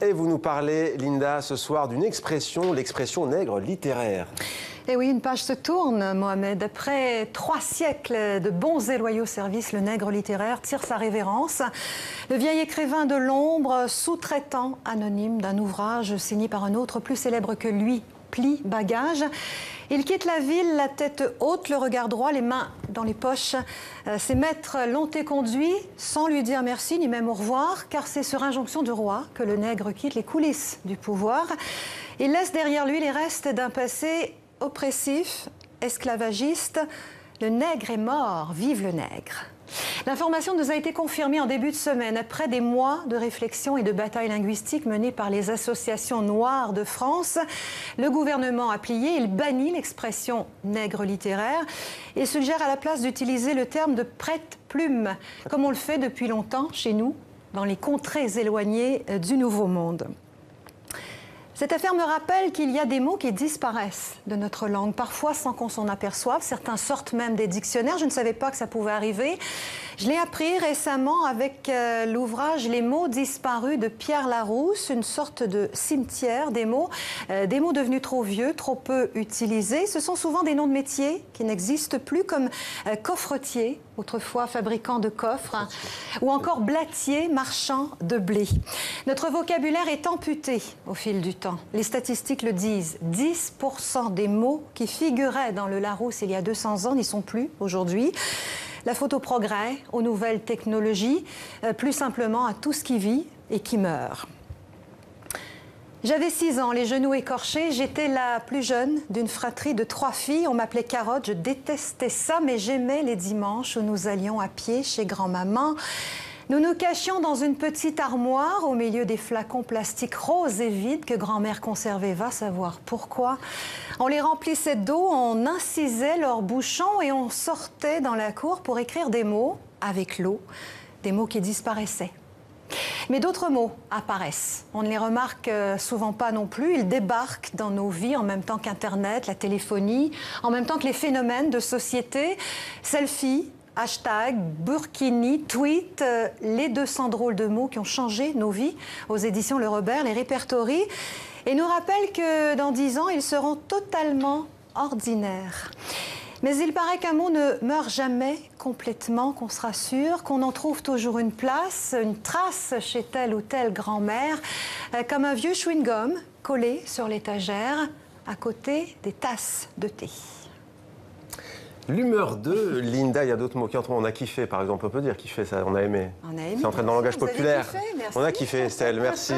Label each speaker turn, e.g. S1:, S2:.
S1: Et vous nous parlez, Linda, ce soir d'une expression, l'expression nègre littéraire.
S2: Et oui, une page se tourne, Mohamed. Après 3 siècles de bons et loyaux services, le nègre littéraire tire sa révérence. Le vieil écrivain de l'ombre, sous-traitant anonyme d'un ouvrage signé par un autre plus célèbre que lui, plie bagage. Il quitte la ville, la tête haute, le regard droit, les mains dans les poches. Ses maîtres l'ont éconduit sans lui dire merci ni même au revoir, car c'est sur injonction du roi que le nègre quitte les coulisses du pouvoir. Il laisse derrière lui les restes d'un passé oppressif, esclavagiste. Le nègre est mort, vive le nègre. L'information nous a été confirmée en début de semaine, après des mois de réflexion et de batailles linguistiques menées par les associations noires de France. Le gouvernement a plié, il bannit l'expression nègre littéraire et suggère à la place d'utiliser le terme de prête-plume, comme on le fait depuis longtemps chez nous, dans les contrées éloignées du Nouveau Monde. Cette affaire me rappelle qu'il y a des mots qui disparaissent de notre langue, parfois sans qu'on s'en aperçoive. Certains sortent même des dictionnaires. Je ne savais pas que ça pouvait arriver. Je l'ai appris récemment avec l'ouvrage Les mots disparus de Pierre Larousse, une sorte de cimetière des mots devenus trop vieux, trop peu utilisés. Ce sont souvent des noms de métiers qui n'existent plus, comme coffretier, autrefois fabricant de coffres, ou encore blatier, marchand de blé. Notre vocabulaire est amputé au fil du temps. Les statistiques le disent, 10% des mots qui figuraient dans le Larousse il y a 200 ans n'y sont plus aujourd'hui. La faute au progrès, aux nouvelles technologies, plus simplement à tout ce qui vit et qui meurt. J'avais 6 ans, les genoux écorchés. J'étais la plus jeune d'une fratrie de 3 filles. On m'appelait Carotte, je détestais ça, mais j'aimais les dimanches où nous allions à pied chez grand-maman. Nous nous cachions dans une petite armoire au milieu des flacons plastiques roses et vides que grand-mère conservait, va savoir pourquoi. On les remplissait d'eau, on incisait leurs bouchons et on sortait dans la cour pour écrire des mots avec l'eau, des mots qui disparaissaient. Mais d'autres mots apparaissent. On ne les remarque souvent pas non plus. Ils débarquent dans nos vies en même temps qu'Internet, la téléphonie, en même temps que les phénomènes de société, selfie, hashtag, burkini, tweet, les 200 drôles de mots qui ont changé nos vies. Aux éditions Le Robert les répertorient et nous rappellent que dans 10 ans, ils seront totalement ordinaires. Mais il paraît qu'un mot ne meurt jamais complètement, qu'on sera sûr, qu'on en trouve toujours une place, une trace chez telle ou telle grand-mère, comme un vieux chewing-gum collé sur l'étagère à côté des tasses de thé.
S1: L'humeur de Linda, il y a d'autres mots qui entrent. On a kiffé, par exemple, on peut dire kiffer, ça, on a aimé.
S2: On a aimé.
S1: C'est entré dans le langage populaire.
S2: Kiffé, merci.
S1: On a kiffé, Estelle, merci.